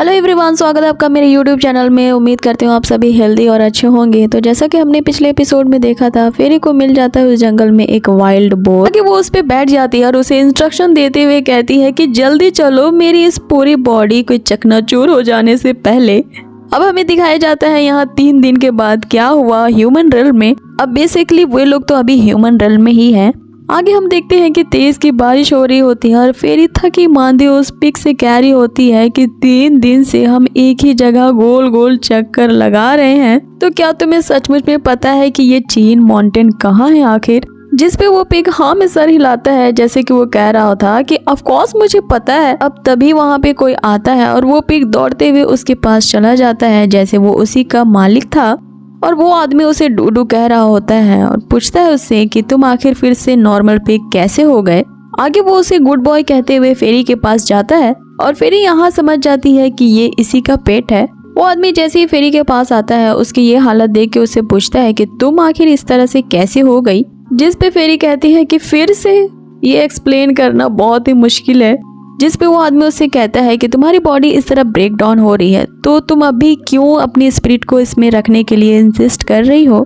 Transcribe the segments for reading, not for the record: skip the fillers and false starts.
Hello everyone, स्वागत है आपका मेरे यूट्यूब चैनल में। उम्मीद करती हूँ आप सभी हेल्दी और अच्छे होंगे। तो जैसा कि हमने पिछले एपिसोड में देखा था, फेरी को मिल जाता है उस जंगल में एक वाइल्ड बोर कि वो उस पे बैठ जाती है और उसे इंस्ट्रक्शन देते हुए कहती है कि जल्दी चलो, मेरी इस पूरी बॉडी को चकनाचूर हो जाने से पहले। अब हमें दिखाया जाता है यहाँ 3 दिन के बाद क्या हुआ ह्यूमन रिल्म में। अब बेसिकली वे लोग तो अभी ह्यूमन रिल्म में ही हैं। आगे हम देखते हैं कि तेज की बारिश हो रही होती है और फेरी थकी मांदी उस पिक से कह रही होती है कि 3 दिन से हम एक ही जगह गोल गोल चक्कर लगा रहे हैं। तो क्या तुम्हें सचमुच में पता है कि ये चीन माउंटेन कहाँ है आखिर? जिस पे वो पिग हाँ में सर हिलाता है, जैसे कि वो कह रहा था कि ऑफ कोर्स मुझे पता है। अब तभी वहाँ पे कोई आता है और वो पिग दौड़ते हुए उसके पास चला जाता है, जैसे वो उसी का मालिक था। और वो आदमी उसे डूडू कह रहा होता है और पूछता है उससे कि तुम आखिर फिर से नॉर्मल पिग कैसे हो गए। आगे वो उसे गुड बॉय कहते हुए फेरी के पास जाता है और फेरी यहाँ समझ जाती है कि ये इसी का पेट है। वो आदमी जैसे ही फेरी के पास आता है, उसकी ये हालत देख के उससे पूछता है कि तुम आखिर इस तरह से कैसे हो गई। जिस पे फेरी कहती है कि फिर से ये एक्सप्लेन करना बहुत ही मुश्किल है। जिस पे वो आदमी उससे कहता है कि तुम्हारी बॉडी इस तरह ब्रेक डाउन हो रही है, तो तुम अभी क्यों अपनी स्पिरिट को इसमें रखने के लिए इंसिस्ट कर रही हो।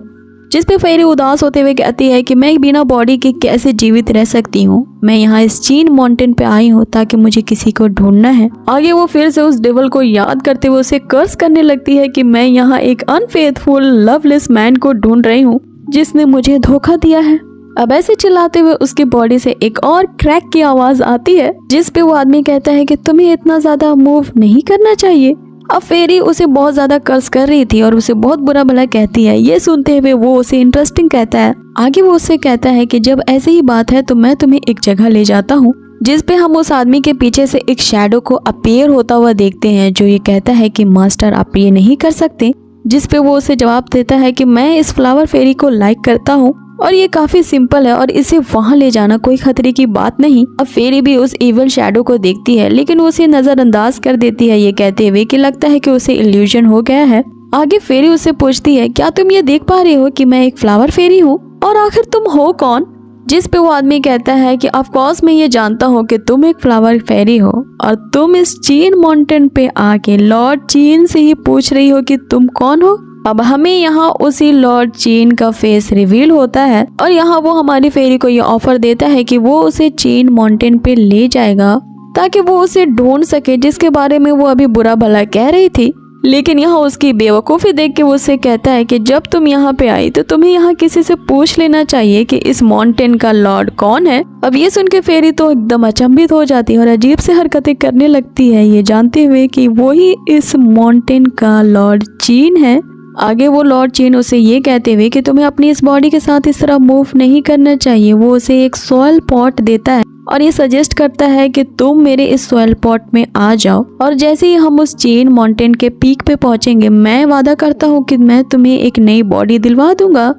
जिस पे फेरी उदास होते हुए कहती है कि मैं बिना बॉडी के कैसे जीवित रह सकती हूँ। मैं यहाँ इस चीन माउंटेन पे आई हूँ ताकि मुझे किसी को ढूंढना है। आगे वो फिर से उस डेविल को याद करते हुए उसे कर्स करने लगती है कि मैं यहाँ एक अनफेथफुल लवलेस मैन को ढूंढ रही हूँ जिसने मुझे धोखा दिया है। अब ऐसे चिल्लाते हुए उसकी बॉडी से एक और क्रैक की आवाज आती है, जिस पे वो आदमी कहता है कि तुम्हें इतना ज्यादा मूव नहीं करना चाहिए। अब फेरी उसे बहुत ज्यादा कर्स कर रही थी और उसे बहुत बुरा भला कहती है। ये सुनते हुए वो उसे इंटरेस्टिंग कहता है। आगे वो उससे कहता है कि जब ऐसे ही बात है तो मैं तुम्हें एक जगह ले जाता हूँ, जिस पे हम उस आदमी के पीछे से एक शैडो को अपीयर होता हुआ देखते हैं, जो ये कहता है कि मास्टर आप ये नहीं कर सकते। जिस पे वो उसे जवाब देता है कि मैं इस फ्लावर फेरी को लाइक करता हूँ और ये काफी सिंपल है और इसे वहां ले जाना कोई खतरे की बात नहीं। अब फेरी भी उस इविल शैडो को देखती है, लेकिन उसे नजरअंदाज कर देती है, ये कहते हुए कि लगता है कि उसे इल्यूजन हो गया है। आगे फेरी उससे पूछती है क्या तुम ये देख पा रहे हो कि मैं एक फ्लावर फेरी हूँ, और आखिर तुम हो कौन। जिस पे वो आदमी कहता है कि ऑफ कोर्स मैं ये जानता हूँ कि तुम एक फ्लावर फेरी हो और तुम इस चीन माउंटेन पे आके लॉर्ड चीन से ही पूछ रही हो कि तुम कौन हो। अब हमें यहाँ उसी लॉर्ड चीन का फेस रिवील होता है और यहाँ वो हमारी फेरी को ये ऑफर देता है कि वो उसे चीन माउंटेन पे ले जाएगा ताकि वो उसे ढूंढ सके, जिसके बारे में वो अभी बुरा भला कह रही थी। लेकिन यहाँ उसकी बेवकूफ़ी देख के वो उससे कहता है कि जब तुम यहाँ पे आई तो तुम्हें यहाँ किसी से पूछ लेना चाहिए कि इस माउंटेन का लॉर्ड कौन है। अब ये सुन के फेरी तो एकदम अचंभित हो जाती है और अजीब से हरकतें करने लगती है, ये जानते हुए कि वो ही इस माउंटेन का लॉर्ड चीन है। आगे वो लॉर्ड चीन उसे ये कहते हुए कि तुम्हें अपनी इस बॉडी के साथ इस तरह मूव नहीं करना चाहिए, वो उसे एक सॉइल पॉट देता है और ये सजेस्ट करता है कि तुम मेरे इस सॉइल पॉट में आ जाओ। और जैसे ही हम उस चीन माउंटेन के पीक पे पहुंचेंगे, मैं वादा करता हूँ कि मैं तुम्हें एक नई बॉडी दिलवा दूंगा।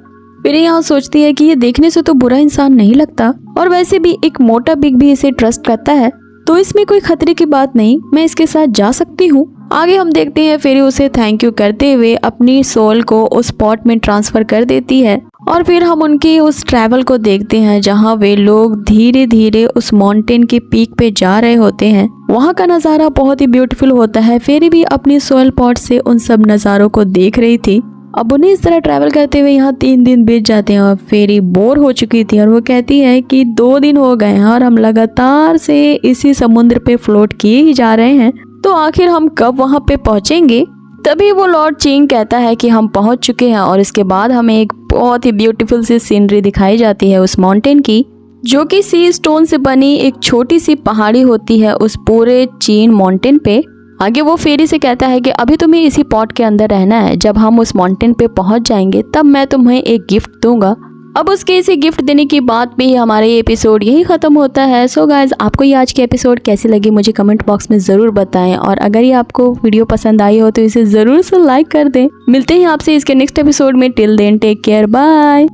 फिर यहाँ सोचती है कि ये देखने से तो बुरा इंसान नहीं लगता और वैसे भी एक मोटा बिग भी इसे ट्रस्ट करता है, तो इसमें कोई खतरे की बात नहीं, मैं इसके साथ जा सकती हूँ। आगे हम देखते हैं फेरी उसे थैंक यू करते हुए अपनी सोल को उस स्पॉट में ट्रांसफर कर देती है और फिर हम उनकी उस ट्रैवल को देखते हैं जहां वे लोग धीरे धीरे उस माउंटेन के पीक पे जा रहे होते हैं। वहां का नज़ारा बहुत ही ब्यूटीफुल होता है। फेरी भी अपनी सोल पॉट से उन सब नज़ारों को देख रही थी। अब उन्हें इस तरह ट्रैवल करते हुए यहाँ 3 दिन बीत जाते हैं और फेरी बोर हो चुकी थी और वो कहती है कि 2 दिन हो गए हैं और हम लगातार से इसी समुद्र पे फ्लोट किए ही जा रहे हैं, तो आखिर हम कब वहाँ पे पहुँचेंगे। तभी वो लॉर्ड चीन कहता है कि हम पहुँच चुके हैं और इसके बाद हमें एक बहुत ही ब्यूटीफुल सी सीनरी दिखाई जाती है उस माउंटेन की, जो कि सी स्टोन से बनी एक छोटी सी पहाड़ी होती है उस पूरे चीन माउंटेन पे। आगे वो फेरी से कहता है कि अभी तुम्हें इसी पॉट के अंदर रहना है, जब हम उस माउंटेन पे पहुंच जाएंगे तब मैं तुम्हें एक गिफ्ट दूंगा। अब उसके इसे गिफ्ट देने की बात पे ही हमारा ये एपिसोड यही खत्म होता है। सो गाइज, आपको ये आज की एपिसोड कैसी लगी मुझे कमेंट बॉक्स में ज़रूर बताएं और अगर ये आपको वीडियो पसंद आई हो तो इसे ज़रूर से लाइक कर दें। मिलते हैं आपसे इसके नेक्स्ट एपिसोड में। Till then take care, bye.